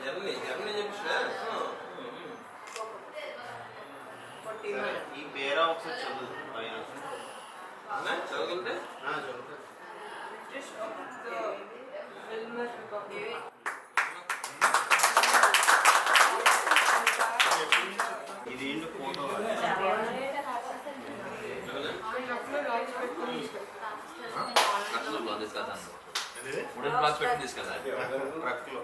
ఈ పేరా ఒకసారి చదువు చదువుకుంటే ఇది ఏంటి ఫోటో ఉడన్ బ్లాక్స్ పెట్టి తీసుకెళ్ళాలి ట్రక్లో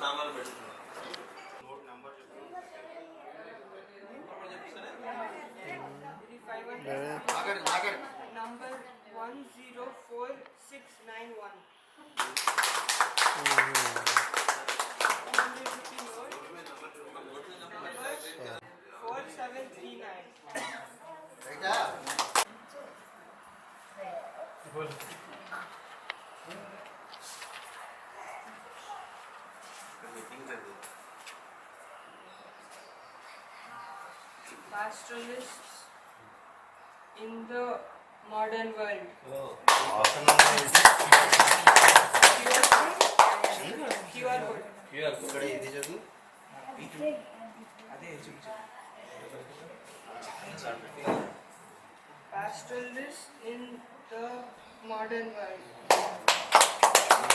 సామాన్లు పెట్టుతున్నారు Number 104691. 4739. Pastoralists in the modern world. QR code. ఇక్కడ ఇది చదువు Pastoralists in the modern world.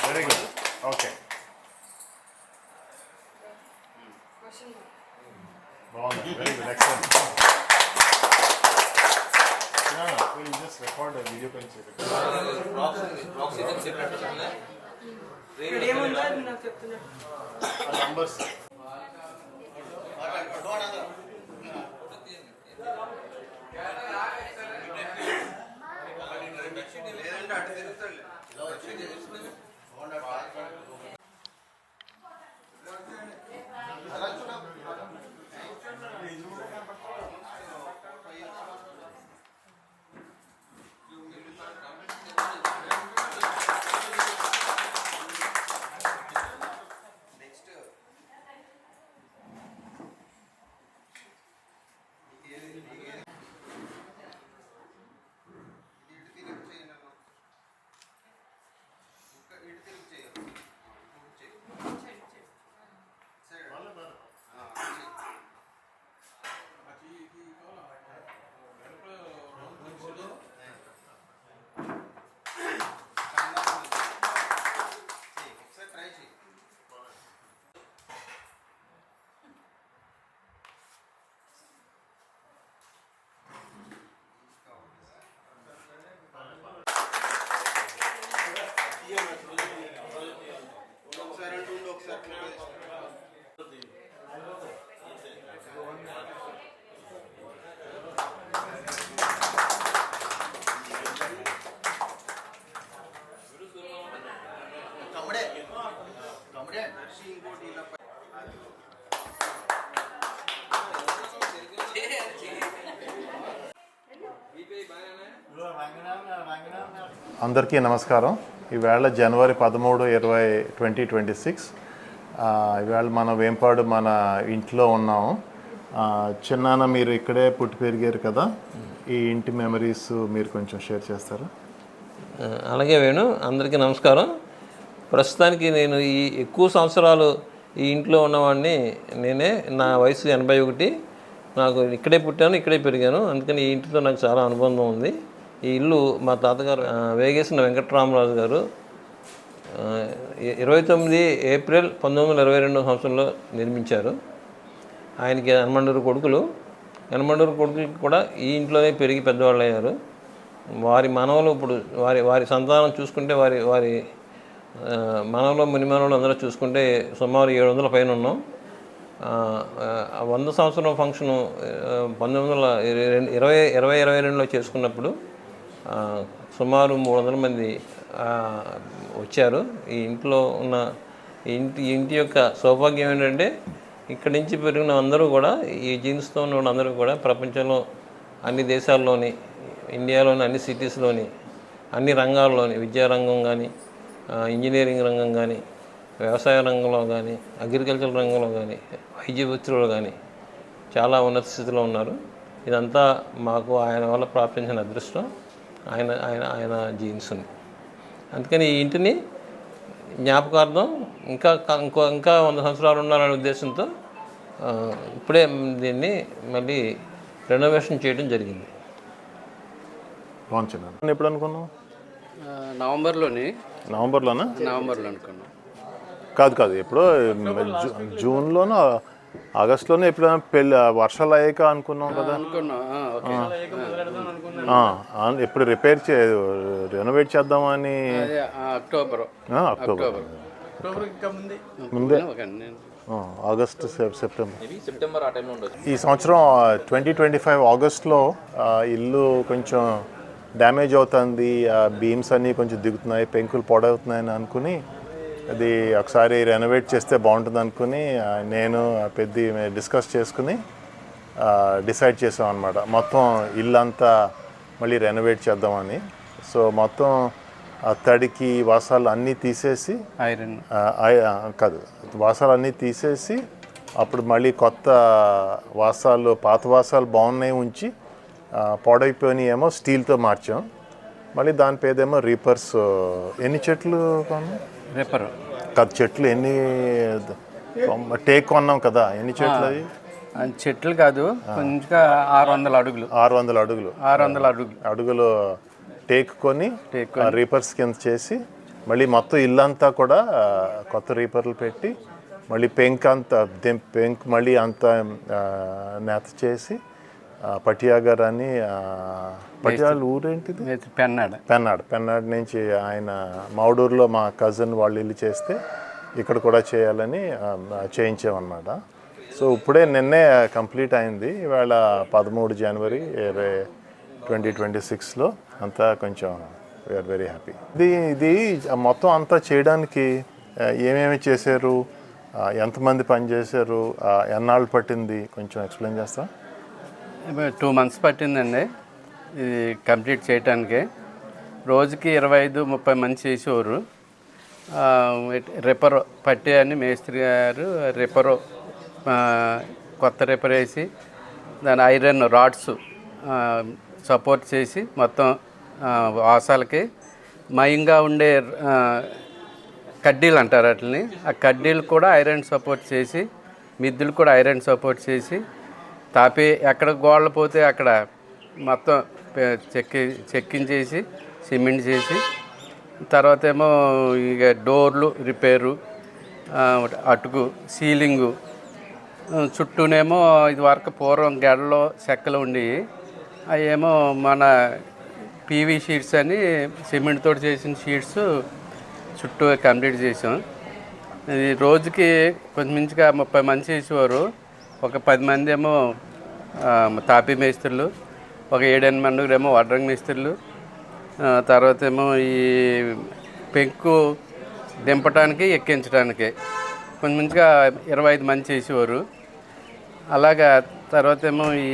Very good. Okay. Question mark. Very good. Excellent. Yeah, we'll just record a video concept. ఇక్కడ ఏముందో అది నాకు చెప్తున్నా. Numbers. లేదంటే అటు తిరుగుతాడు అందరికీ నమస్కారం. ఈవేళ జనవరి 13, 2026. ఈవేళ మనం వేంపాడు మన ఇంట్లో ఉన్నాము. చిన్నాన్న మీరు ఇక్కడే పుట్టి పెరిగారు కదా, ఈ ఇంటి మెమరీస్ మీరు కొంచెం షేర్ చేస్తారా? అలాగే వేణు, అందరికీ నమస్కారం. ప్రస్తుతానికి నేను ఈ ఎక్కువ సంవత్సరాలు ఈ ఇంట్లో ఉన్నవాడిని నేనే. నా వయసు 81. నాకు ఇక్కడే పుట్టాను, ఇక్కడే పెరిగాను. అందుకని ఈ ఇంటితో నాకు చాలా అనుబంధం ఉంది. ఈ ఇల్లు మా తాతగారు వేగేసిన వెంకటరామరాజు గారు 29 ఏప్రిల్ 1922 సంవత్సరంలో నిర్మించారు. ఆయనకి 8 కొడుకులు. 8 కొడుకులకి కూడా ఈ ఇంట్లోనే పెరిగి పెద్దవాళ్ళు అయ్యారు. వారి మనవలు ఇప్పుడు వారి సంతానం చూసుకుంటే వారి మనవలు మునిమనవలు అందరూ చూసుకుంటే సుమారు 700 పైన ఉన్నాం. 100 సంవత్సరం ఫంక్షను 1922లో చేసుకున్నప్పుడు సుమారు 300 మంది వచ్చారు. ఈ ఇంట్లో ఉన్న ఇంటి యొక్క సౌభాగ్యం ఏంటంటే ఇక్కడి నుంచి పెరిగిన అందరూ కూడా, ఈ జీన్స్తో ఉన్న అందరూ కూడా ప్రపంచంలో అన్ని దేశాల్లోని, ఇండియాలోని అన్ని సిటీస్లోని, అన్ని రంగాల్లోని, విద్యారంగం కానీ, ఇంజనీరింగ్ రంగం కానీ, వ్యవసాయ రంగంలో కానీ, అగ్రికల్చర్ రంగంలో కానీ, వైద్య వృత్తిలో కానీ చాలా ఉన్నత స్థితిలో ఉన్నారు. ఇదంతా మాకు ఆయన వల్ల ప్రాప్తించిన అదృష్టం, ఆయన ఆయన ఆయన జీన్స్ ఉంది. అందుకని ఈ ఇంటిని జ్ఞాపకార్థం ఇంకా ఇంకా 100 సంవత్సరాలు ఉండాలనే ఉద్దేశంతో ఇప్పుడే దీన్ని మళ్ళీ రెనోవేషన్ చేయడం జరిగింది. బాగుంది. ఎప్పుడు అనుకున్నావు? నవంబర్లోనా నవంబర్లో అనుకున్నాం. కాదు ఎప్పుడో జూన్లోనో ఆగస్టులోనే ఎప్పుడైనా పెళ్ళి వర్షాలు అయ్యాక అనుకున్నాం కదా. ఎప్పుడు రెనోవేట్ చేద్దామని అక్టోబర్ ముందే ఆగస్టు సెప్టెంబర్ ఆ టైంలో ఉండొచ్చు. ఈ సంవత్సరం 2025 ఆగస్టులో ఇల్లు కొంచెం డ్యామేజ్ అవుతుంది, బీమ్స్ అన్నీ కొంచెం దిగుతున్నాయి, పెంకులు పొడవుతున్నాయని అనుకుని అది ఒకసారి రెనోవేట్ చేస్తే బాగుంటుంది అనుకుని నేను పెద్ద డిస్కస్ చేసుకుని డిసైడ్ చేసాం అనమాట. మొత్తం ఇల్లంతా మళ్ళీ రెనోవేట్ చేద్దామని. సో మొత్తం తడికి వాసాలు అన్నీ తీసేసి వాసాలు అన్నీ తీసేసి అప్పుడు మళ్ళీ కొత్త వాసాలు, పాత వాసాలు బాగున్నాయి ఉంచి పాడైపోయినాయి ఏమో స్టీల్తో మార్చాం. మళ్ళీ దాని పేదేమో రీపర్స్. ఎన్ని చెట్లు కొన్నాం? రేపర్ కాదు, చెట్లు ఎన్ని టేక్ కొన్నాం కదా, ఎన్ని చెట్లు అవి? చెట్లు కాదు, కొంచెం 600 అడుగులు 600 అడుగులు టేక్ కొని రీపర్స్ కింద చేసి మళ్ళీ మొత్తం ఇల్లంతా కూడా కొత్త రీపర్లు పెట్టి మళ్ళీ పెంక్ మళ్ళీ అంతా నేత చేసి పటియాగర్ అని పటియాల ఊరేంటిది? పెన్నాడ్ నుంచి ఆయన మౌడూరులో మా కజిన్ వాళ్ళు ఇల్లు చేస్తే ఇక్కడ కూడా చేయాలని చేయించామన్నమాట. సో ఇప్పుడే నిన్నే కంప్లీట్ అయింది. ఇవాళ 13 జనవరి 2026లో అంతా కొంచెం వీఆర్ వెరీ హ్యాపీ. ఇది మొత్తం అంతా చేయడానికి ఏమేమి చేశారు, ఎంతమంది పనిచేశారు, ఎన్నాళ్ళు పట్టింది కొంచెం ఎక్స్ప్లెయిన్ చేస్తా? 2 months పట్టిందండి ఇది కంప్లీట్ చేయటానికి. రోజుకి 25-30 మంది చేసేవారు. రిపర్ పట్టే అని మేస్త్రి గారు రిపరు కొత్త రిపర్ వేసి దాని ఐరన్ రాడ్స్ సపోర్ట్ చేసి మొత్తం వాసాలకి మయంగా ఉండే కడ్డీలు అంటారు వాటిని, ఆ కడ్డీలు కూడా ఐరన్ సపోర్ట్ చేసి, మిద్దులు కూడా ఐరన్ సపోర్ట్ చేసి, తాపి ఎక్కడ గోడలు పోతే అక్కడ మొత్తం చెక్కించేసి సిమెంట్ చేసి, తర్వాత ఏమో ఇక డోర్లు రిపేరు, అటుకు సీలింగు చుట్టూనేమో ఇది వరకు పూర్వం గెడలో చెక్కలు ఉండేవి, అవి ఏమో మన పీవీ షీట్స్ అని సిమెంట్ తోటి చేసిన షీట్స్ చుట్టూ కంప్లీట్ చేసాం. ఇది రోజుకి కొంచెం మించిగా 30 మంది చేసేవారు. ఒక 10 మంది ఏమో తాపీ మేస్త్రులు, ఒక 7-8 మంది ఏమో వడ్రంగి మేస్త్రులు, తర్వాత ఏమో ఈ పెంకు దింపడానికి ఎక్కించడానికి కొంచెం మంచిగా 25 మంది చేసేవారు. అలాగా తర్వాత ఏమో ఈ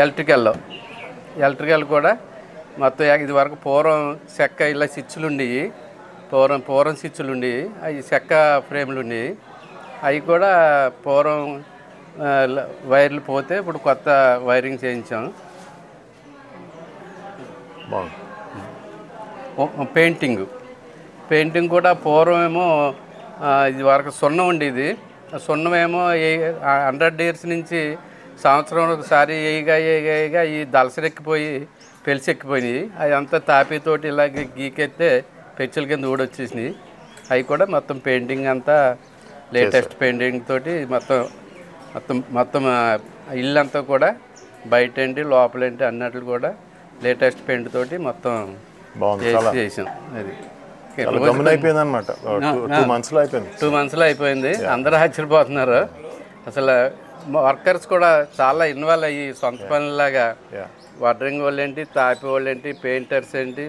ఎలక్ట్రికల్ కూడా మొత్తం ఇది వరకు పూర్వం చెక్క ఇలా స్విచ్లు ఉండేవి, పూర్వం స్విచ్లు ఉండేవి, అవి చెక్క ఫ్రేమ్లు ఉండేవి, అవి కూడా పూర్వం వైర్లు పోతే ఇప్పుడు కొత్త వైరింగ్ చేయించాం. పెయింటింగ్ కూడా పూర్వం ఏమో ఇది వరకు సున్నం ఉండేది, సున్నం ఏమో 100 years నుంచి సంవత్సరం ఒకసారి ఏయిగా ఈ దళసరెక్కిపోయి పెలిసెక్కిపోయినాయి, అవి అంతా తాపీతోటి ఇలాగ గీకెత్తే పెచ్చుల కింద ఊడొచ్చేసినాయి. అవి కూడా మొత్తం పెయింటింగ్ అంతా లేటెస్ట్ పెయింటింగ్ తోటి మొత్తం ఇల్లంతా కూడా బయట ఏంటి లోపలేంటి అన్నట్లు కూడా లేటెస్ట్ పెయింట్ తోటి మొత్తం చేసాం. అది 2 monthsలో అయిపోయింది. అందరూ ఆశ్చర్యపోతున్నారు. అసలు వర్కర్స్ కూడా చాలా ఇన్వాల్వ్ అయ్యి సొంత పనులాగా, వడ్రింగ్ వాళ్ళు ఏంటి, తాపి వాళ్ళు ఏంటి, పెయింటర్స్ ఏంటి,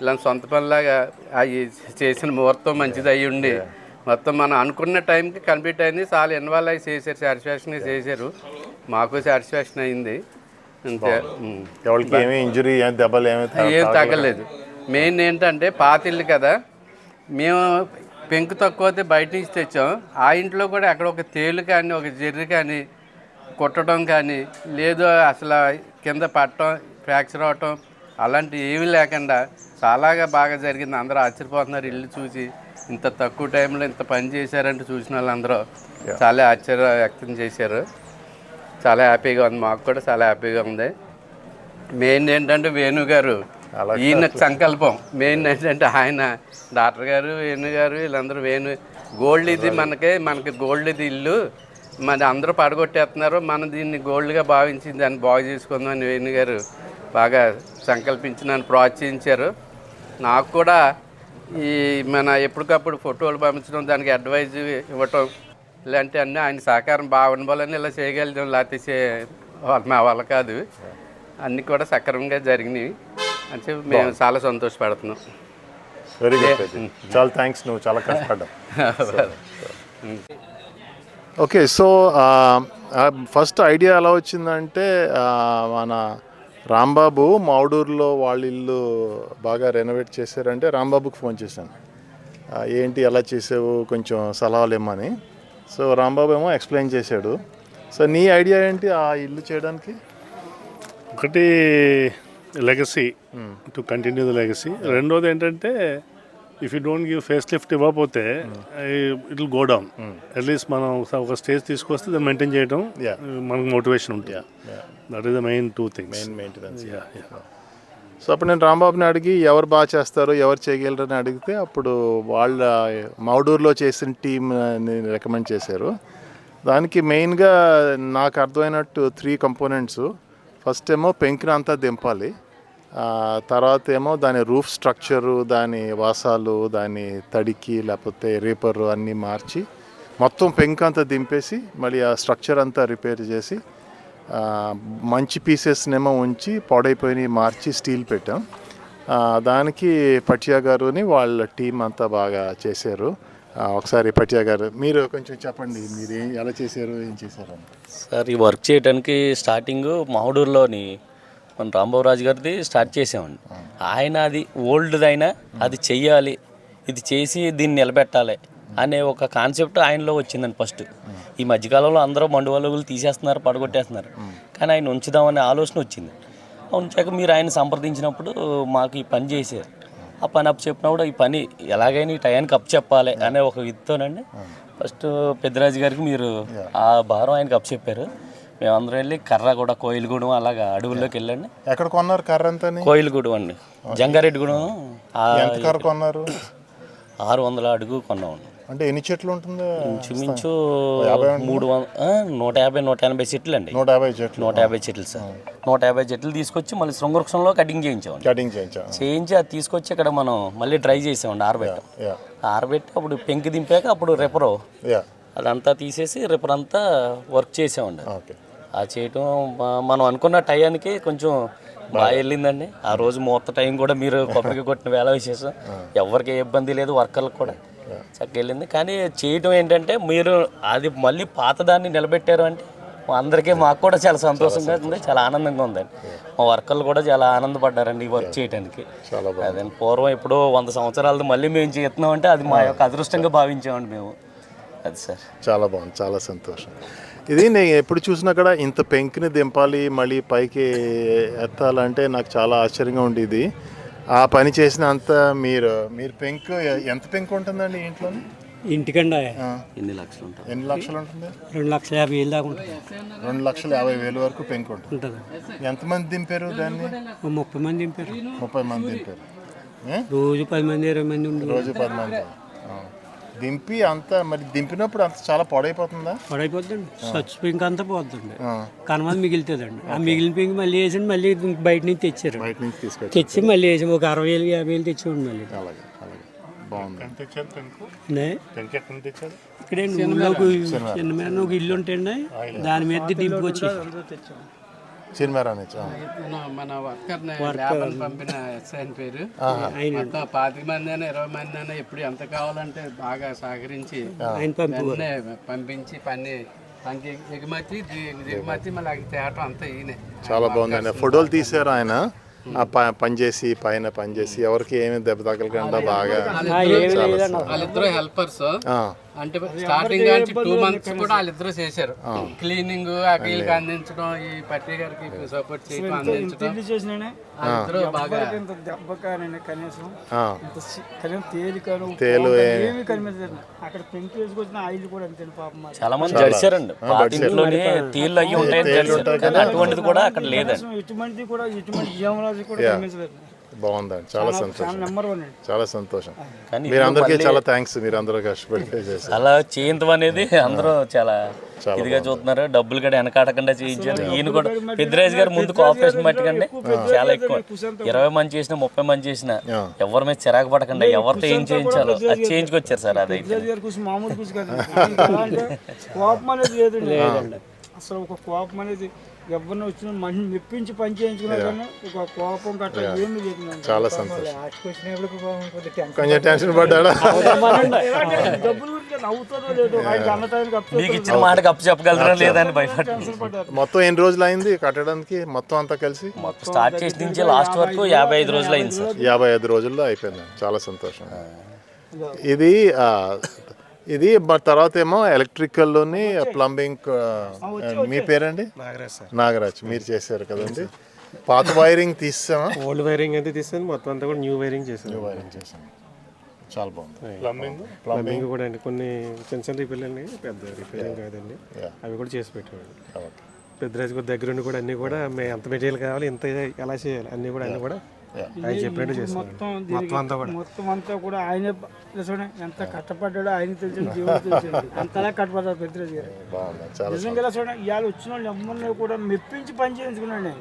ఇలా సొంత పనులాగా అవి చేసిన ముహూర్తం మంచిది అయ్యి ఉండి మొత్తం మనం అనుకున్న టైంకి కంప్లీట్ అయింది. చాలా ఇన్వాల్వ్ అయ్యి చేశారు, సాటిస్ఫాక్షన్ చేశారు, మాకు సాటిస్ఫాక్షన్ అయింది. అంతే. ఎవరికి ఏమీ ఇంజురీ దెబ్బలు ఏమీ ఏం తగ్గలేదు. మెయిన్ ఏంటంటే పాత ఇల్లు కదా, మేము పెంకు తక్కువ అయితే బయట నుంచి తెచ్చాం. ఆ ఇంట్లో కూడా అక్కడ ఒక తేలు కానీ ఒక జెర్రి కానీ కుట్టడం కానీ లేదు, అసలు కింద పట్టడం ఫ్రాక్చర్ అవటం అలాంటివి ఏమీ లేకుండా చాలా బాగా జరిగింది. అందరూ ఆశ్చర్యపోతున్నారు ఇల్లు చూసి. ఇంత తక్కువ టైంలో ఇంత పని చేశారంటే చూసిన వాళ్ళందరూ చాలా ఆశ్చర్య వ్యక్తం చేశారు. చాలా హ్యాపీగా ఉంది, మాకు కూడా చాలా హ్యాపీగా ఉంది. మెయిన్ ఏంటంటే వేణు గారు, ఈయన సంకల్పం మెయిన్ ఏంటంటే ఆయన డాక్టర్ గారు వేణు గారు వీళ్ళందరూ వేణు గోల్డ్ ఇది మనకి గోల్డ్ ఇది ఇల్లు మరి అందరూ పడగొట్టేస్తున్నారు, మనం దీన్ని గోల్డ్గా భావించి దాన్ని బాగు చేసుకుందామని వేణు గారు బాగా సంకల్పించి నన్ను ప్రోత్సహించారు. నాకు కూడా ఈ మన ఎప్పటికప్పుడు ఫోటోలు పంపించడం, దానికి అడ్వైజ్ ఇవ్వటం ఇలాంటి అన్నీ ఆయన సహకారం బాగుండాలని ఇలా చేయగలిగాం, లేకపోతే మా వల్ల కాదు. అన్నీ కూడా సక్రమంగా జరిగినాయి అని చెప్పి మేము చాలా సంతోషపడుతున్నాం. వెరీ గుడ్, చాలా థ్యాంక్స్, నువ్వు చాలా కష్టపడ్డావు. ఓకే, సో ఫస్ట్ ఐడియా ఎలా వచ్చిందంటే మన రాంబాబు మావుడూరులో వాళ్ళ ఇల్లు బాగా రెనోవేట్ చేశారంటే రాంబాబుకి ఫోన్ చేశాను, ఏంటి ఎలా చేసావు కొంచెం సలహాలు ఇమ్మని. సో రాంబాబు ఏమో ఎక్స్ప్లెయిన్ చేశాడు. సో నీ ఐడియా ఏంటి ఆ ఇల్లు చేయడానికి? ఒకటి legacy, to continue the legacy. రెండోది ఏంటంటే if you don't give face lift ఇవ్వకపోతే it will go down. At least మనం ఒక స్టేజ్ తీసుకొస్తే దాన్ని మెయింటైన్ చేయడం మనకు మోటివేషన్ ఉంటుంది. That is the main two things, main maintenance. So అప్పుడు నేను రాంబాబుని అడిగి ఎవరు బాగా చేస్తారు ఎవరు చేయగలరని అడిగితే అప్పుడు వాళ్ళ మావుడూరులో చేసిన టీమ్ని రికమెండ్ చేశారు. దానికి మెయిన్గా నాకు అర్థమైనట్టు 3 కంపోనెంట్స్. ఫస్ట్ ఏమో పెంకుని అంతా దింపాలి, తర్వాత ఏమో దాని రూఫ్ స్ట్రక్చరు, దాని వాసాలు, దాని తడికి లేకపోతే రేపరు అన్నీ మార్చి మొత్తం పెంకు అంతా దింపేసి మళ్ళీ ఆ స్ట్రక్చర్ అంతా రిపేర్ చేసి మంచి పీసెస్నేమో ఉంచి పాడైపోయినవి మార్చి స్టీల్ పెట్టాం. దానికి పట్యా గారుని వాళ్ళ టీం అంతా బాగా చేశారు. ఒకసారి పట్యా గారు మీరు కొంచెం చెప్పండి, మీరు ఎలా చేశారు, ఏం చేశారు అని. సార్ ఈ వర్క్ చేయడానికి స్టార్టింగ్ మావుడూరులోని మన రాంబాబురాజు గారిది స్టార్ట్ చేసామండి. ఆయన అది ఓల్డ్ది అయినా అది చెయ్యాలి, ఇది చేసి దీన్ని నిలబెట్టాలి అనే ఒక కాన్సెప్ట్ ఆయనలో వచ్చిందండి ఫస్ట్. ఈ మధ్యకాలంలో అందరూ మండువలుగులు తీసేస్తున్నారు, పడగొట్టేస్తున్నారు, కానీ ఆయన ఉంచుదామనే ఆలోచన వచ్చింది. ఉంచాక మీరు ఆయన సంప్రదించినప్పుడు మాకు ఈ పని చేశారు. ఆ పని అప్పు చెప్పినప్పుడు ఈ పని ఎలాగైనా ఈ టయానికి అప్పు చెప్పాలి అనే ఒక విత్తోనండి ఫస్ట్ పెద్దరాజు గారికి మీరు ఆ భారం ఆయనకి అప్పు చెప్పారు. మేమందరం వెళ్ళి కర్ర కూడా కోయిలగూడెం అలాగా అడవుల్లోకి వెళ్ళండి. ఎక్కడ కొన్నారు కర్ర అంతా? కోయిలగూడెం అండి, జంగారెడ్డిగూడెం. ఎంత కర్ర కొన్నారు? 600 అడుగు కొన్నామండి. అంటే ఎన్ని చెట్లు ఉంటుంది? ఇంచుమించు 150-180 చెట్లు అండి. 150 చెట్లు సార్. 150 చెట్లు తీసుకొచ్చి మళ్ళీ శృంగవృక్షంలో కటింగ్ చేయించి అది తీసుకొచ్చి ఇక్కడ మనం మళ్ళీ డ్రై చేసామండి, ఆరబెట్టి అప్పుడు పెంకి దింపాక అప్పుడు రిపరు అదంతా తీసేసి రిపర్ అంతా వర్క్ చేసామండి. ఆ చేయటం మనం అనుకున్న టయానికి కొంచెం బాగా వెళ్ళిందండి. ఆ రోజు మొత్తం టైం కూడా మీరు కొబ్బరికి కొట్టిన వేళ విశేషం, ఎవరికి ఏ ఇబ్బంది లేదు, వర్కర్లకు కూడా చక్కగా వెళ్ళింది. కానీ చేయటం ఏంటంటే మీరు అది మళ్ళీ పాతదాన్ని నిలబెట్టారు అంటే అందరికీ మాకు కూడా చాలా సంతోషంగా ఉంది, చాలా ఆనందంగా ఉందండి. మా వర్కర్లు కూడా చాలా ఆనందపడ్డారండి ఈ వర్క్ చేయడానికి. అదే పూర్వం ఎప్పుడో 100 సంవత్సరాలది మళ్ళీ మేము చేస్తున్నాం అంటే అది మా యొక్క అదృష్టంగా భావించామండి మేము. అది సార్ చాలా బాగుంది, చాలా సంతోషం. ఇది నేను ఎప్పుడు చూసినా కూడా ఇంత పెంకుని దింపాలి మళ్ళీ పైకి ఎత్తాలంటే నాకు చాలా ఆశ్చర్యంగా ఉండేది. ఆ పని చేసిన అంత మీరు పెంకు ఎంత పెంకు ఉంటుందండి ఇంట్లో? ఇంటికండి ఎన్ని లక్షలు ఉంటుంది? ఎన్ని లక్షలు ఉంటుంది? 2,50,000 దాకా ఉంటుంది. 2,50,000 వరకు పెంకు ఉంటుంది. ఎంతమంది దింపారు దాన్ని? 30 మంది దింపారు. 30 మంది దింపారు. రోజు 10 మంది 20 మంది ఉండి రోజు 10 మంది దింపి అంతా. మరి దింపినప్పుడు అంత చాలా పాడైపోతుందా? పాడైపోతుందండి, స్వచ్ఛ పెంకు అంతా పోతుందండి, కనమది మిగులుతుందండి. ఆ మిగిలిన పెంకు మళ్ళీ వేసి మళ్ళీ బయట నుంచి తెచ్చారు, బయట నుంచి తీసుకొచ్చి తెచ్చి మళ్ళీ వేసి ఒక 60,000-50,000 తెచ్చేవాడు మళ్ళీ. అలాగే బాగుంది. ఇక్కడే చిన్న మీద ఒక ఇల్లు ఉంటాయండి, దాని మీద దింపుకొచ్చి మన వర్కర్ పంపిన ఎస్ఐన్ పేరు 25 మంది అయినా 20 మంది అయినా ఎప్పుడు ఎంత కావాలంటే బాగా సహకరించి పంపించి పని ఎగుమతి దిగుమతి మళ్ళీ తేటం అంతా ఈయనే. చాలా బాగుందండి. ఫోటోలు తీశారు ఆయన ఆ పనిచేసి పైన పనిచేసి ఎవరికి ఏమి దెబ్బ తగలకుండా బాగా. వాళ్ళిద్దరు హెల్పర్స్ అంటే స్టార్టింగ్ నుంచి 2 months కూడా వాళ్ళిద్దరూ చేశారు. క్లీనింగ్ వీళ్ళకి అందించడం, ఈ పట్టి గారికి సపోర్ట్ చేయడం, అందించడం వాళ్ళిద్దరూ బాగా. తేలు చాలా మంది జడిచారండి. పాత ఇంట్లోనే తేళ్ళు అయ్యి ఉంటాయని తెలుసు, కానీ అటువంటిది కూడా అక్కడ లేదండి. బాగుందండి. చాలా సంతోషం, చాలా సంతోషం. మీరందరికీ చాలా థ్యాంక్స్. మీరు అందరూ కష్టపడి చేశారు. అలా చేయించడం అనేది అందరూ చాలా ఇదిగా చూస్తున్నారు. డబ్బులు కూడా వెనకాడకుండా చేయించారు. ఈయన కూడా పెద్దిరాజు గారు ముందు కోఆపరేషన్ మట్టుకండి చాలా ఎక్కువ. 20 మంది చేసినా 30 మంది చేసినా ఎవరి మీద చిరాకు పడకుండా ఎవరితో ఏం చేయించాలో అది చేయించుకొచ్చారు సార్. అదైతే అసలు ఒక కోపం అనేది ఎవరిని వచ్చిన మనిషిని మెప్పించి పని చేయించుకున్నా కానీ ఒక కోపం గట్రా ఏమి లేదు. చాలా సంతోషం. కొంచెం టెన్షన్ పడ్డాడా? డబ్బులు గురించి నవ్వుతుందో లేదో మీకు ఇచ్చిన మాటకి అప్పు చెప్పగలరా లేదని భయపడ్డారు. మొత్తం ఎన్ని రోజులు అయింది కట్టడానికి? మొత్తం అంతా కలిసి మొత్తం స్టార్ట్ చేసి నుంచి లాస్ట్ వరకు 55 రోజులు అయింది సార్. 55 రోజుల్లో అయిపోయింది. చాలా సంతోషం. ఇది తర్వాత ఏమో ఎలక్ట్రికల్లోని ప్లంబింగ్. మీ పేరండి? నాగరాజ్. మీరు చేశారు కదండి. పాత వైరింగ్ తీసామా? ఓల్డ్ వైరింగ్ అయితే తీసాను, మొత్తం అంతా కూడా న్యూ వైరింగ్ చేశాను. చాలా బాగుంది. ప్లంబింగ్ కూడా అండి కొన్ని చిన్న చిన్న రిపేర్లు, పెద్ద రిపేరింగ్ కాదండి, అవి కూడా చేసి పెట్టేవాడు. పెద్దరాజు గారి దగ్గర ఉండి కూడా అన్ని కూడా ఎంత మెటీరియల్ కావాలి, ఎంత ఎలా చేయాలి అన్ని కూడా ఆయన చెప్పినట్టు చేస్తాం. మొత్తం అంతా కూడా ఆయన ఎంత కష్టపడ్డాడో ఆయన తెలిసిన జీవనం తెలిసింది. అంతలా కష్టపడ్డాడు పెద్దరాజు గారు. నిజంగా చూడండి, ఇవాళ వచ్చిన వాళ్ళు ఎవరిని కూడా మెప్పించి పని చేయించుకున్నాడు.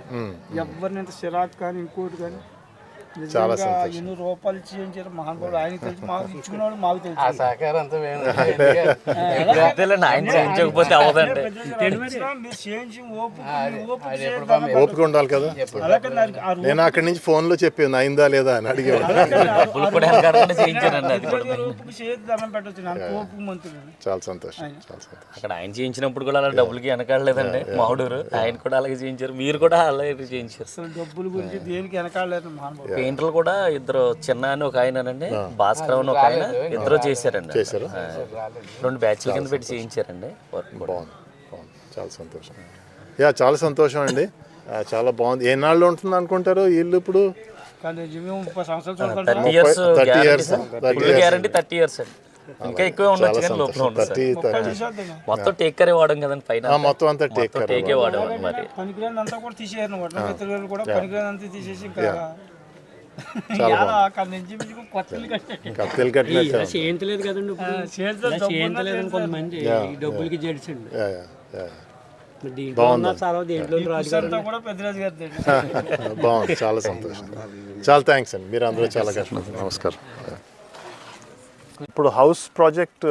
ఎవరిని ఎంత చిరాకు కానీ ఇంకోటి కానీ నిజంగా ఎన్నో రూపాయలు చేయించారు మహానుభావుడు. ఆయన తెలిసి మాకు ఇచ్చుకున్నాడు, మాకు తెలుసు. ఓపిక ఉండాలి కదా. నేను అక్కడి నుంచి ఫోన్ లో చెప్పాను అయిందా లేదా అని అడిగేవాడు. చాలా సంతోషం. అక్కడ ఆయన చేయించినప్పుడు కూడా అలా డబ్బులకి వెనకాడలేదండి మావుడూరు. ఆయన కూడా అలాగే చేయించారు, మీరు కూడా అలాగే చేయించారు. డబ్బుల గురించి దేనికి వెనకాడలేదు మహానుభావుడు. పెయింటర్లు కూడా ఇద్దరు, చిన్న అని ఒక ఆయనండి, భాస్కర్ అని ఒక ఆయన, ఇద్దరు చేశారండి. 2 బ్యాచ్ల కింద పెట్టి చేయించారండి. చాలా సంతోషం. చాలా సంతోషం అండి. చాలా బాగుంది. ఎన్నాళ్ళు ఉంటుంది అనుకుంటారు ఇల్లు ఇప్పుడు? 30 years గ్యారంటీ. 30 years అండి. ఇంకా ఎక్కువ ఉండొచ్చు కానీ లోపల ఉంటుంది. మొత్తం టేకరే వాడడం కదండి పైన, మొత్తం అంతా టేకే వాడడం. మరి పనికిరాని అంతా కూడా తీసేయారు కూడా పనికిరాని అంతా తీసేసి చేయించలేదు కదండి. చేయించలేదు కొంతమంది డబ్బులకి జడిచండి. బాగుంది. చాలా సంతోషం. చాలా థ్యాంక్స్ అండి. మీరు అందరూ చాలా కష్టపడుతున్నారు. నమస్కారం. ఇప్పుడు హౌస్ ప్రాజెక్ట్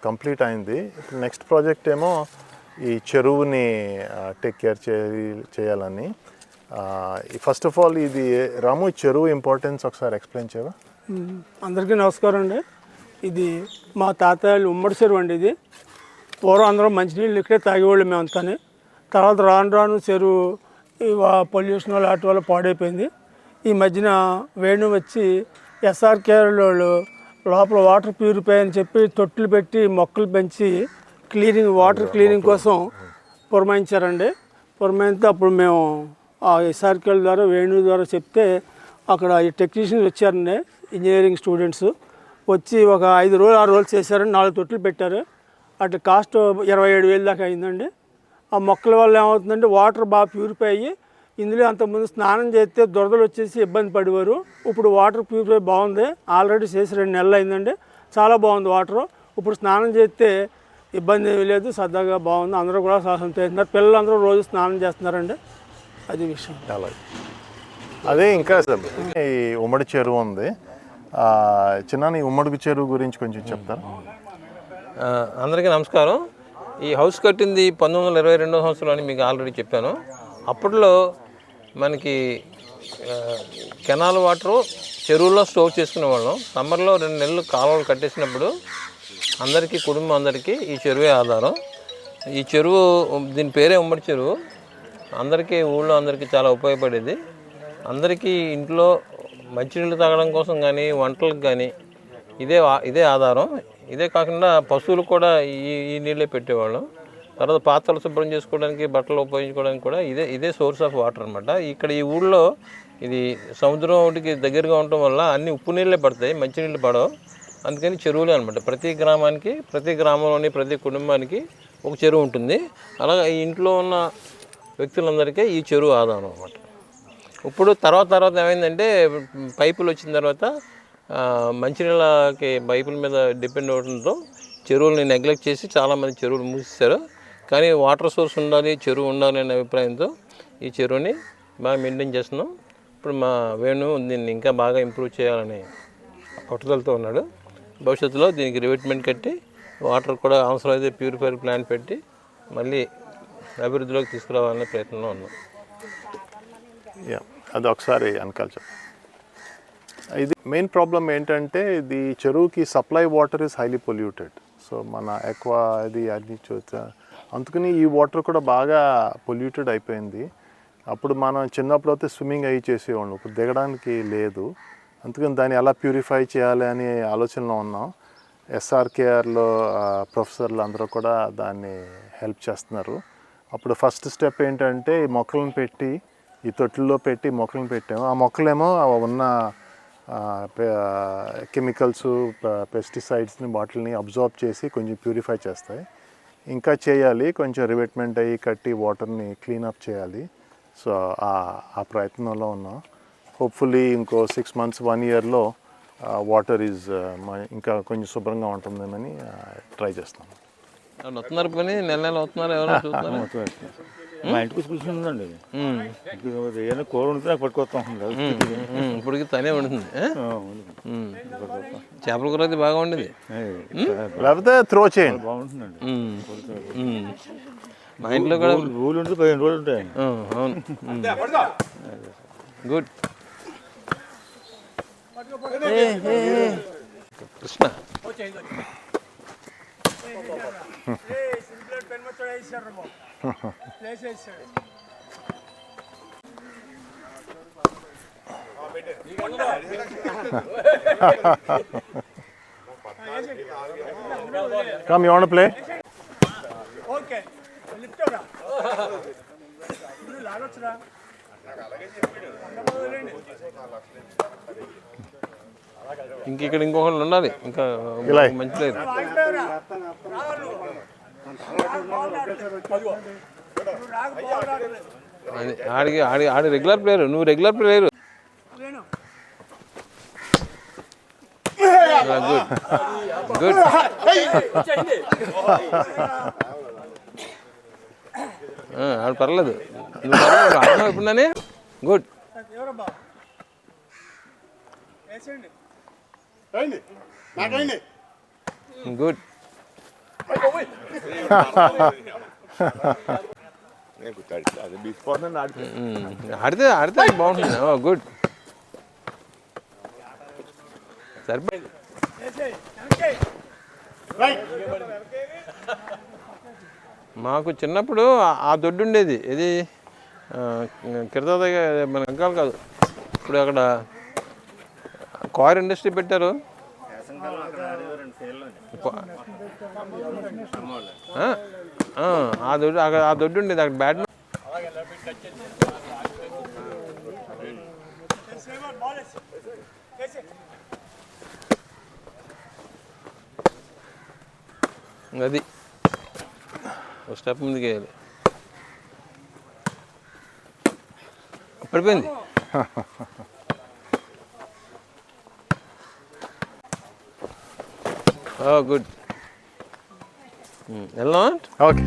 కంప్లీట్ అయింది. ఇప్పుడు నెక్స్ట్ ప్రాజెక్ట్ ఏమో ఈ చెరువుని టేక్ కేర్ చేయాలని. ఫస్ట్ ఆఫ్ ఆల్ ఇది రాము, చెరువు ఇంపార్టెన్స్ ఒకసారి ఎక్స్ప్లెయిన్ చేయవా? అందరికీ నమస్కారం అండి. ఇది మా తాతయ్యలు ఉమ్మడి చెరువు అండి. ఇది పూర్వం అందరం మంచినీళ్ళు ఇక్కడే తాగేవాళ్ళు మేమంతా. తర్వాత రాను రాను చెరువు పొల్యూషన్ వల్ల వాటి వల్ల పాడైపోయింది. ఈ మధ్యన వేణు వచ్చి ఎస్ఆర్కే వాళ్ళు లోపల వాటర్ ప్యూరిఫై అని చెప్పి తొట్టులు పెట్టి మొక్కలు పెంచి వాటర్ క్లీనింగ్ కోసం పురమాయించారండి. పురమాయిస్తే అప్పుడు మేము ఆ ఎస్ఆర్కేల ద్వారా వేణు ద్వారా చెప్తే అక్కడ ఈ టెక్నీషియన్స్ వచ్చారండి, ఇంజనీరింగ్ స్టూడెంట్స్ వచ్చి ఒక 5 రోజులు 6 రోజులు చేశారండి. 4 తొట్లు పెట్టారు. అటు కాస్ట్ 27,000 దాకా అయిందండి. ఆ మొక్కల వల్ల ఏమవుతుందంటే వాటర్ బాగా ప్యూరిఫై అయ్యి, ఇందులో అంతకుముందు స్నానం చేస్తే దురదలు వచ్చేసి ఇబ్బంది పడేవారు. ఇప్పుడు వాటర్ ప్యూరిఫై బాగుంది. ఆల్రెడీ చేసి 2 నెలలు అయిందండి. చాలా బాగుంది వాటరు. ఇప్పుడు స్నానం చేస్తే ఇబ్బంది ఏమీ లేదు, సరదాగా బాగుంది. అందరూ కూడా సంతోషిస్తున్నారు. పిల్లలందరూ రోజు స్నానం చేస్తున్నారండి. అది విషయం. అదే ఇంకా ఈ ఉమ్మడి చెరువు ఉంది. చిన్న ఈ ఉమ్మడి చెరువు గురించి కొంచెం చెప్తారా? అందరికీ నమస్కారం. ఈ హౌస్ కట్టింది 1922 సంవత్సరంలో అని మీకు ఆల్రెడీ చెప్పాను. అప్పట్లో మనకి కెనాల్ వాటరు చెరువులో స్టోర్ చేసుకునేవాళ్ళం. సమ్మర్లో 2 నెలలు కాలువలు కట్టేసినప్పుడు కుటుంబం అందరికీ ఈ చెరువే ఆధారం. ఈ చెరువు, దీని పేరే ఉమ్మడి చెరువు. అందరికీ ఊళ్ళో అందరికీ చాలా ఉపయోగపడేది. అందరికీ ఇంట్లో మంచినీళ్ళు తాగడం కోసం కానీ వంటలకు కానీ ఇదే ఆధారం. ఇదే కాకుండా పశువులకు కూడా ఈ నీళ్ళే పెట్టేవాళ్ళం. తర్వాత పాత్రలు శుభ్రం చేసుకోవడానికి, బట్టలు ఉపయోగించుకోవడానికి కూడా ఇదే సోర్స్ ఆఫ్ వాటర్ అనమాట. ఇక్కడ ఈ ఊళ్ళో ఇది సముద్రం ఒకటికి దగ్గరగా ఉండటం వల్ల అన్ని ఉప్పు నీళ్ళే పడతాయి, మంచినీళ్ళు పడవు. అందుకని చెరువులే అనమాట. ప్రతి గ్రామానికి, ప్రతి గ్రామంలోని ప్రతి కుటుంబానికి ఒక చెరువు ఉంటుంది. అలాగే ఈ ఇంట్లో ఉన్న వ్యక్తులందరికీ ఈ చెరువు ఆధారం అనమాట. ఇప్పుడు తర్వాత ఏమైందంటే పైపులు వచ్చిన తర్వాత మంచినీళ్ళకి పైపుల మీద డిపెండ్ అవడంతో చెరువుల్ని నెగ్లెక్ట్ చేసి చాలామంది చెరువులు మూసేశారు. కానీ వాటర్ సోర్స్ ఉండాలి, చెరువు ఉండాలి అనే అభిప్రాయంతో ఈ చెరువుని బాగా మెయింటైన్ చేస్తున్నాం. ఇప్పుడు మా వేణు దీన్ని ఇంకా బాగా ఇంప్రూవ్ చేయాలని పట్టుదలతో ఉన్నాడు. భవిష్యత్తులో దీనికి రివెట్మెంట్ కట్టి వాటర్ కూడా అవసరమైతే ప్యూరిఫైర్ ప్లాంట్ పెట్టి మళ్ళీ అభివృద్ధిలోకి తీసుకురావాలనే ప్రయత్నంలో ఉన్నాం. అది ఒకసారి అనకాల్చు. ఇది మెయిన్ ప్రాబ్లం ఏంటంటే ఇది చెరువుకి supply water is highly polluted. So మన ఎక్కువ ఇది అన్ని అందుకని ఈ వాటర్ కూడా బాగా పొల్యూటెడ్ అయిపోయింది. అప్పుడు మనం చిన్నప్పుడు అయితే స్విమ్మింగ్ అయ్యి చేసేవాళ్ళం, ఇప్పుడు దిగడానికి లేదు. అందుకని దాన్ని ఎలా ప్యూరిఫై చేయాలి అనే ఆలోచనలో ఉన్నాం. ఎస్ఆర్కేఆర్లో ప్రొఫెసర్లు అందరూ కూడా దాన్ని హెల్ప్ చేస్తున్నారు. అప్పుడు ఫస్ట్ స్టెప్ ఏంటంటే ఈ మొక్కలను పెట్టి, ఈ తొట్టుల్లో పెట్టి మొక్కలను పెట్టాము. ఆ మొక్కలేమో ఉన్న కెమికల్స్, పెస్టిసైడ్స్ని వాటిని అబ్జార్బ్ చేసి కొంచెం ప్యూరిఫై చేస్తాయి. ఇంకా చేయాలి, కొంచెం రివెట్మెంట్ అయ్యి కట్టి వాటర్ని క్లీనప్ చేయాలి. సో ఆ ప్రయత్నంలో ఉన్నాం. హోప్ఫుల్లీ ఇంకో 6 months 1 yearలో వాటర్ ఈజ్ ఇంకా కొంచెం శుభ్రంగా ఉంటుందేమని ట్రై చేస్తాం. వస్తున్నారు పని నెల అవుతున్నారు ఎవరో చూస్తున్నారు. మా ఇంటికి కూర్చుందండి, ఏదైనా కూర ఉంటే నాకు పట్టుకొస్తా ఉంటుంది. ఇప్పటికి తనే ఉంటుంది. చేపల కూర అయితే బాగా ఉండేది, లేకపోతే త్రో చేయండి బాగుంటుందండి. మా ఇంట్లో కూడా రోజులు ఉంటే 15 రోజులు ఉంటాయి. అవును, good. Krishna Come, you want to play? Okay. Lift it up. ఇక్కడ ఇంకొకళ్ళు ఉండాలి, ఇంకా మంచి లేదు. ఆడి రెగ్యులర్ ప్లేయర్, నువ్వు రెగ్యులర్ ప్లేయర్. Good good. ఆడు పర్లేదు, నువ్వు పర్లేదు, అర్థం ఎప్పుడున్నానే. గుడ్. గుడ్. ఆడితే బాగుంటుంది. గుడ్, సరిపోయింది. మాకు చిన్నప్పుడు ఆ దొడ్డు ఉండేది, ఇది కిరదాద మన అంకాలు కాదు, ఇప్పుడు అక్కడ కార్ ఇండస్ట్రీ పెట్టారు. ఆ దొడ్డు ఉండేది అక్కడ బ్యాట్. అది ఒక స్టెప్ ముందుకు వేయాలి. పడిపోయింది. గుడ్. వెళ్దామా? ఓకే.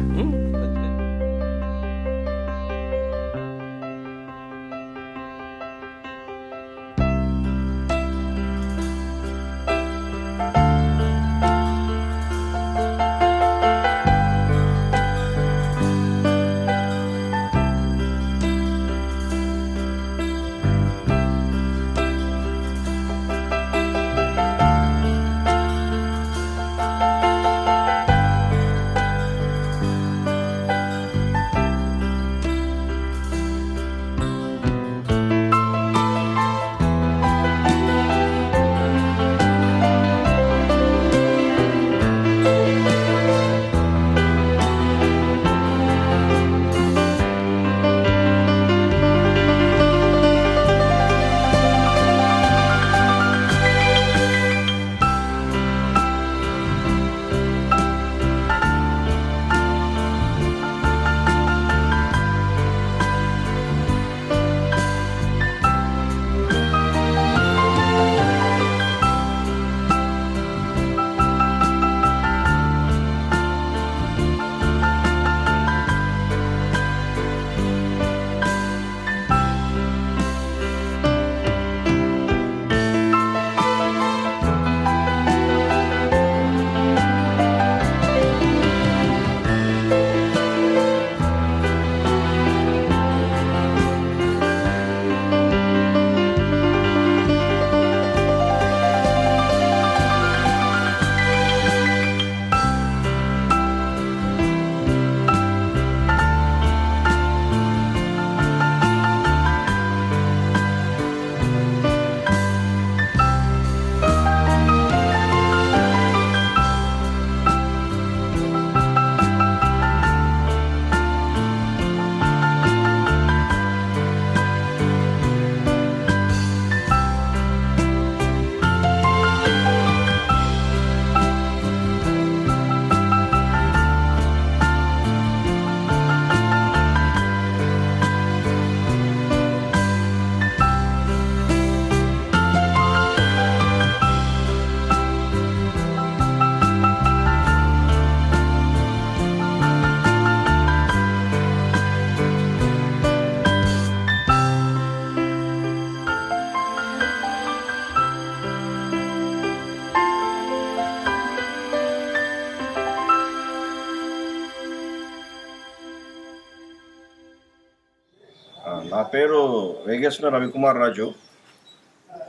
పేరు వేగేశ్వర రవికుమార్ రాజు.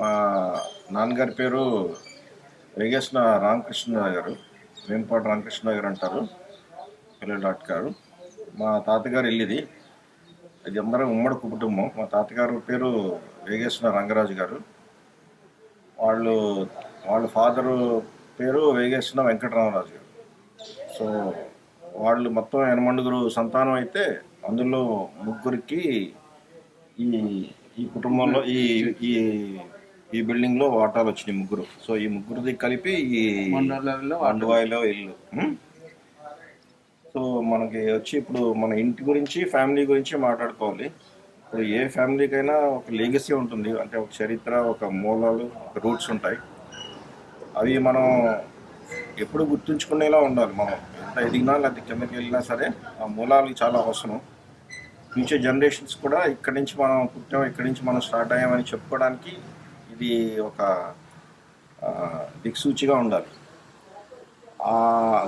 మా నాన్నగారి పేరు వేగేశ్వర రామకృష్ణ గారు, వేంపాటి రామకృష్ణ గారు అంటారు, పిల్లల గారు. మా తాతగారు ఇల్లుది. ఇది అందరం ఉమ్మడి కుటుంబం. మా తాతగారు పేరు వేగేశ్వర రంగరాజు గారు. వాళ్ళ ఫాదరు పేరు వేగేశ్వర వెంకటరామరాజు గారు. సో వాళ్ళు మొత్తం 8 సంతానం అయితే అందులో 3కి ఈ కుటుంబంలో ఈ బిల్డింగ్లో వాటాలు వచ్చినాయి 3. సో ఈ 3ది కలిపి ఈ మండువాయిలో ఇల్లు. సో మనకి వచ్చి ఇప్పుడు మన ఇంటి గురించి, ఫ్యామిలీ గురించి మాట్లాడుకోవాలి. ఇప్పుడు ఏ ఫ్యామిలీకైనా ఒక లెగసీ ఉంటుంది, అంటే ఒక చరిత్ర, ఒక మూలాలు, ఒక రూట్స్ ఉంటాయి. అవి మనం ఎప్పుడు గుర్తుంచుకునేలా ఉండాలి. మనం ఎంత ఎదిగినా లేకపోతే కిందకి వెళ్ళినా సరే ఆ మూలాలు చాలా అవసరం. ఫ్యూచర్ జనరేషన్స్ కూడా ఇక్కడి నుంచి మనం పుట్టాం, ఇక్కడి నుంచి మనం స్టార్ట్ అయ్యామని చెప్పుకోవడానికి ఇది ఒక దిక్సూచిగా ఉండాలి. ఆ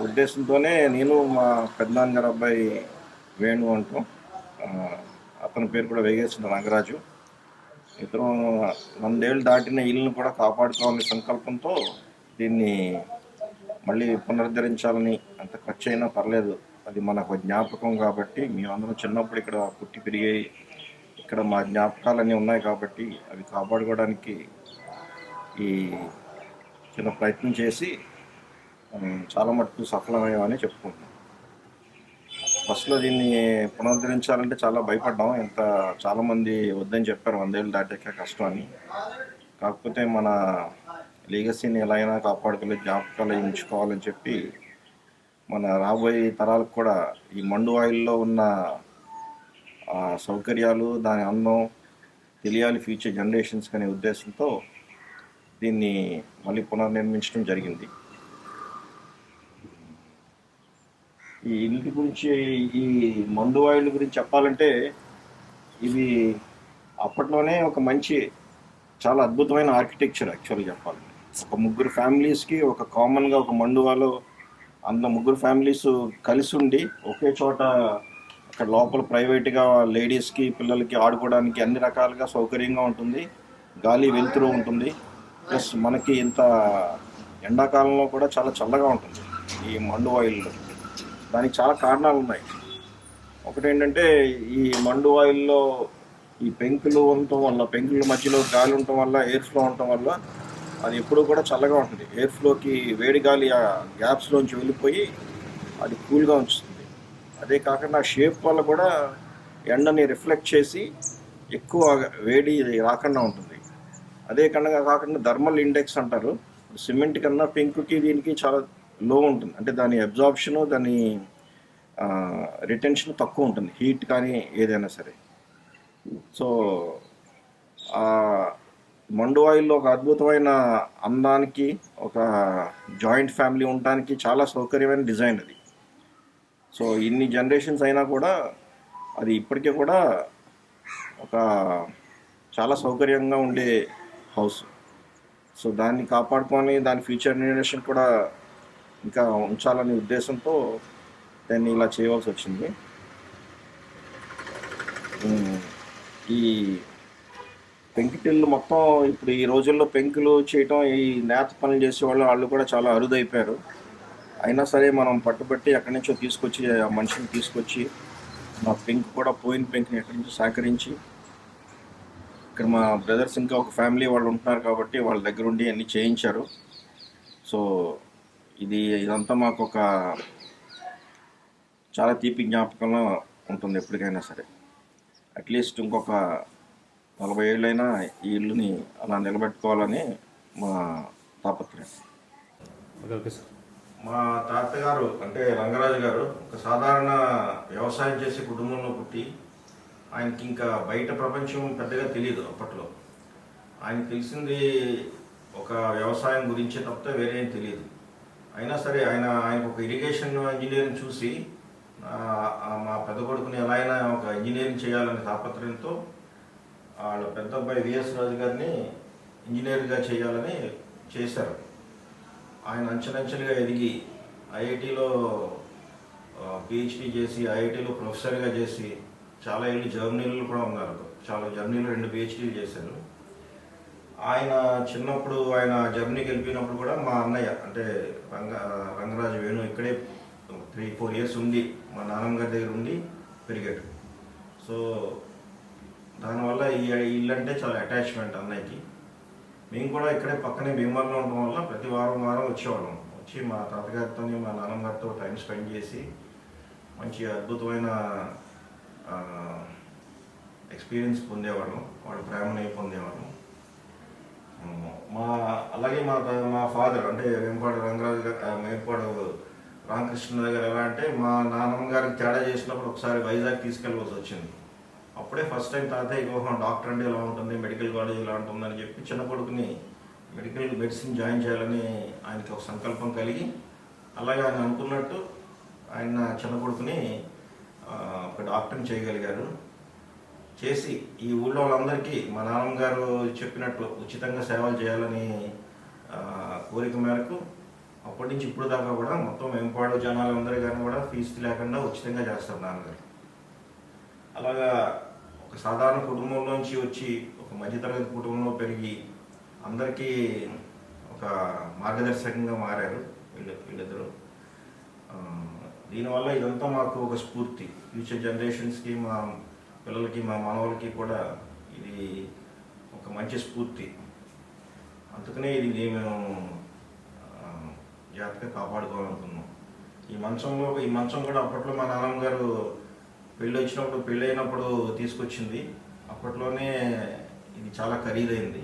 ఉద్దేశంతోనే నేను మా పెద్దనాన్నగారు అబ్బాయి వేణు అంటాం, అతని పేరు కూడా వేగేశ్వర రంగరాజు. ఇతను 100 ఏళ్ళు దాటిన ఇల్లును కూడా కాపాడుకోవాలనే సంకల్పంతో దీన్ని మళ్ళీ పునరుద్ధరించాలని, అంత ఖర్చు అయినా పర్లేదు, అది మనకు జ్ఞాపకం కాబట్టి, మేమందరం చిన్నప్పుడు ఇక్కడ పుట్టి పెరిగాయి, ఇక్కడ మా జ్ఞాపకాలన్నీ ఉన్నాయి కాబట్టి అవి కాపాడుకోవడానికి ఈ చిన్న ప్రయత్నం చేసి చాలా మటుకు సఫలమయ్యామని చెప్పుకుంటున్నాం. ఫస్ట్లో దీన్ని పునరుద్ధరించాలంటే చాలా భయపడ్డాం. చాలామంది వద్దని చెప్పారు, 100 ఏళ్ళు దాటాక కష్టం అని. కాకపోతే మన లీగసీని ఎలా అయినా కాపాడుకోవాలి, జ్ఞాపకాలు ఉంచుకోవాలని చెప్పి మన రాబోయే తరాలకు కూడా ఈ మండువాయిల్లో ఉన్న సౌకర్యాలు, దాని అందం తెలియాలి ఫ్యూచర్ జనరేషన్స్కి అనే ఉద్దేశంతో దీన్ని మళ్ళీ పునర్నిర్మించడం జరిగింది. ఈ ఇంటి గురించి, ఈ మండువాయిల గురించి చెప్పాలంటే ఇవి అప్పట్లోనే ఒక మంచి, చాలా అద్భుతమైన ఆర్కిటెక్చర్. యాక్చువల్గా చెప్పాలంటే ఒక 3 ఫ్యామిలీస్కి ఒక కామన్గా ఒక మండువాలో 3 ఫ్యామిలీస్ కలిసి ఉండి ఒకే చోట అక్కడ లోపల ప్రైవేట్గా లేడీస్కి, పిల్లలకి ఆడుకోవడానికి అన్ని రకాలుగా సౌకర్యంగా ఉంటుంది, గాలి వెలుతురు ఉంటుంది. ప్లస్ మనకి ఇంత ఎండాకాలంలో కూడా చాలా చల్లగా ఉంటుంది ఈ మండువాయిల్లో. దానికి చాలా కారణాలు ఉన్నాయి. ఒకటేంటంటే ఈ మండువాయిల్లో ఈ పెంకులు ఉండటం వల్ల, పెంకుల మధ్యలో గాలి ఉండటం వల్ల, ఎయిర్ ఫ్లో ఉండటం వల్ల అది ఎప్పుడూ కూడా చల్లగా ఉంటుంది. ఎయిర్ ఫ్లోకి వేడి గాలి ఆ గ్యాప్స్లోంచి వెళ్ళిపోయి అది కూల్గా ఉంచుతుంది. అదే కాకుండా షేప్ వల్ల కూడా ఎండని రిఫ్లెక్ట్ చేసి ఎక్కువ వేడి రాకుండా ఉంటుంది. అదే కాకుండా థర్మల్ ఇండెక్స్ అంటారు, సిమెంట్ కన్నా పెంకుకి దీనికి చాలా లో ఉంటుంది. అంటే దాని అబ్జార్ప్షను, దాని రిటెన్షన్ తక్కువ ఉంటుంది, హీట్ కానీ ఏదైనా సరే. సో మండువాయిల్లో ఒక అద్భుతమైన అందానికి, ఒక జాయింట్ ఫ్యామిలీ ఉండడానికి చాలా సౌకర్యమైన డిజైన్ అది. సో ఇన్ని జనరేషన్స్ అయినా కూడా అది ఇప్పటికే కూడా ఒక చాలా సౌకర్యంగా ఉండే హౌస్. సో దాన్ని కాపాడుకొని దాని ఫ్యూచర్ జనరేషన్ కూడా ఇంకా ఉంచాలనే ఉద్దేశంతో దాన్ని ఇలా చేయవలసి వచ్చింది. ఈ పెంకుటిల్లు మొత్తం ఇప్పుడు ఈ రోజుల్లో పెంకులు చేయటం, ఈ నేత పనులు చేసేవాళ్ళు వాళ్ళు కూడా చాలా అరుదైపోయారు. అయినా సరే మనం పట్టుబట్టి ఎక్కడి నుంచో తీసుకొచ్చి, ఆ మనిషిని తీసుకొచ్చి, మా పెంకు కూడా పోయిన పెంకుని ఎక్కడి నుంచో సేకరించి, ఇక్కడ మా బ్రదర్స్ ఇంకా ఒక ఫ్యామిలీ వాళ్ళు ఉంటున్నారు కాబట్టి వాళ్ళ దగ్గర ఉండి అన్నీ చేయించారు. సో ఇదంతా మాకు ఒక చాలా తీపి జ్ఞాపకంలో ఉంటుంది ఎప్పటికైనా సరే. అట్లీస్ట్ ఇంకొక 40 ఏళ్ళైనా ఈ ఇల్లుని అలా నిలబెట్టుకోవాలని మా తాపత్రయం. మా తాతగారు అంటే రంగరాజు గారు ఒక సాధారణ వ్యవసాయం చేసే కుటుంబంలో పుట్టి, ఆయనకి ఇంకా బయట ప్రపంచం పెద్దగా తెలియదు అప్పట్లో. ఆయనకు తెలిసింది ఒక వ్యవసాయం గురించే తప్పితే వేరే ఏం తెలియదు. అయినా సరే ఆయనకు ఒక ఇరిగేషన్ ఇంజనీరింగ్ చూసి, మా పెద్ద కొడుకుని ఎలా అయినా ఒక ఇంజనీరింగ్ చేయాలనే తాపత్రయంతో వాళ్ళ పెద్ద అబ్బాయి విఎస్ రాజు గారిని ఇంజనీర్గా చేయాలని చేశారు. ఆయన అంచెలంచెలుగా ఎదిగి ఐఐటీలో పిహెచ్డీ చేసి, ఐఐటీలో ప్రొఫెసర్గా చేసి చాలా ఏళ్ళు జర్నీలు కూడా ఉన్నారు. చాలా జర్నీలో 2 PhDలు చేశారు. ఆయన చిన్నప్పుడు ఆయన జర్నీకి వెళ్ళిపోయినప్పుడు కూడా మా అన్నయ్య అంటే రంగరాజు వేణు ఇక్కడే 3-4 ఇయర్స్ ఉండి మా నాన్నమ్మ గారి దగ్గర ఉండి పెరిగాడు. సో దానివల్ల ఈ ఇల్లు అంటే చాలా అటాచ్మెంట్ అన్నయ్యకి. మేము కూడా ఇక్కడే పక్కనే భీమవరంలో ఉండడం వల్ల ప్రతి వారం వచ్చేవాళ్ళం. వచ్చి మా తాతగారితో మా నాన్నమ్మ గారితో టైం స్పెండ్ చేసి మంచి అద్భుతమైన ఎక్స్పీరియన్స్ పొందేవాళ్ళం, వాళ్ళ ప్రేమని పొందేవాళ్ళం. అలాగే మా ఫాదర్ అంటే వేంపాడు రంగరాజు గారు, వేంపాడు రామకృష్ణ గారు ఎలా అంటే మా నాన్నమ్మ గారికి తేడా చేసినప్పుడు ఒకసారి వైజాగ్ తీసుకెళ్ళవలసి వచ్చింది. అప్పుడే ఫస్ట్ టైం తాతయ్య డాక్టర్ అంటే ఎలా ఉంటుంది, మెడికల్ కాలేజ్ ఎలా ఉంటుందని చెప్పి చిన్న కొడుకుని మెడిసిన్ జాయిన్ చేయాలని ఆయనకి ఒక సంకల్పం కలిగి, అలాగే ఆయన అనుకున్నట్టు ఆయన చిన్న కొడుకుని ఒక డాక్టర్ని చేయగలిగారు. చేసి ఈ ఊళ్ళో వాళ్ళందరికీ మా నాన్నమ్మ గారు చెప్పినట్లు ఉచితంగా సేవలు చేయాలని కోరిక మేరకు అప్పటి నుంచి ఇప్పుడు దాకా కూడా మొత్తం వేంపాడు జనాలందరూ కానీ కూడా ఫీజు లేకుండా ఉచితంగా చేస్తారు నాన్నగారు. అలాగా ఒక సాధారణ కుటుంబంలోంచి వచ్చి ఒక మధ్యతరగతి కుటుంబంలో పెరిగి అందరికీ ఒక మార్గదర్శకంగా మారారు వీళ్ళిద్దరూ. దీనివల్ల ఇదంతా మాకు ఒక స్ఫూర్తి, ఫ్యూచర్ జనరేషన్స్కి, మా పిల్లలకి, మా మనవలకి కూడా ఇది ఒక మంచి స్ఫూర్తి. అందుకనే ఇది మేము జాగ్రత్తగా కాపాడుకోవాలనుకున్నాం. ఈ మంచం కూడా అప్పట్లో మా నాన్నమ్మ గారు పెళ్ళి అయినప్పుడు తీసుకొచ్చింది. అప్పట్లోనే ఇది చాలా ఖరీదైంది.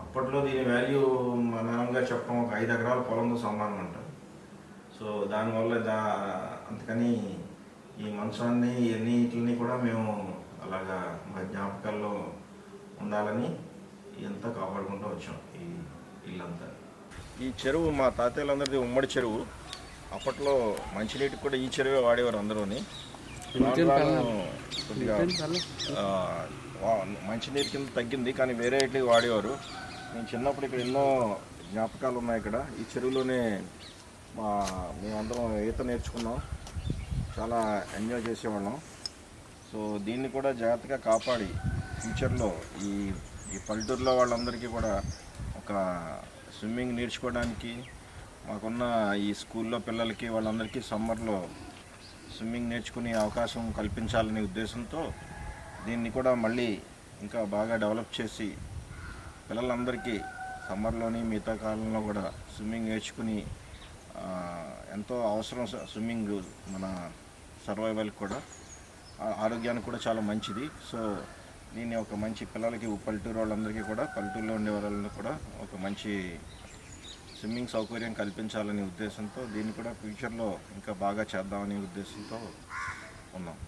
అప్పట్లో దీని వాల్యూ మా నాన్నగారు చెప్పడం ఒక 5 ఎకరాల పొలంతో సమానం అంటారు. సో దానివల్ల అందుకని ఈ మంచాన్ని ఎన్నిటిని కూడా మేము అలాగా మా జ్ఞాపకాల్లో ఉండాలని ఇదంతా కాపాడుకుంటూ వచ్చాం ఈ ఇల్లంతా. ఈ చెరువు మా తాతయ్యలందరిది ఉమ్మడి చెరువు. అప్పట్లో మంచినీటికి కూడా ఈ చెరువే వాడేవారు అందరూని. కొద్దిగా మంచినీటి కింద తగ్గింది, కానీ వేరే ఇట్లకి వాడేవారు. నేను చిన్నప్పుడు ఇక్కడ ఎన్నో జ్ఞాపకాలు ఉన్నాయి. ఇక్కడ ఈ చెరువులోనే మేమందరం ఈత నేర్చుకున్నాం, చాలా ఎంజాయ్ చేసేవాళ్ళం. సో దీన్ని కూడా జాగ్రత్తగా కాపాడి ఫ్యూచర్లో ఈ పల్లెటూరులో వాళ్ళందరికీ కూడా ఒక స్విమ్మింగ్ నేర్చుకోవడానికి, మాకున్న ఈ స్కూల్లో పిల్లలకి వాళ్ళందరికీ సమ్మర్లో స్విమ్మింగ్ నేర్చుకునే అవకాశం కల్పించాలనే ఉద్దేశంతో దీన్ని కూడా మళ్ళీ ఇంకా బాగా డెవలప్ చేసి పిల్లలందరికీ సమ్మర్లోని మిగతా కాలంలో కూడా స్విమ్మింగ్ నేర్చుకుని ఎంతో అవసరం స్విమ్మింగ్ మన సర్వైవల్కి కూడా, ఆరోగ్యానికి కూడా చాలా మంచిది. సో దీన్ని ఒక మంచి పిల్లలకి పల్లెటూరు వాళ్ళందరికీ కూడా, పల్లెటూరులో ఉండే వాళ్ళని కూడా ఒక మంచి స్విమ్మింగ్ సౌకర్యం కల్పించాలనే ఉద్దేశంతో దీన్ని కూడా ఫ్యూచర్లో ఇంకా బాగా చేద్దామనే ఉద్దేశంతో ఉన్నాం.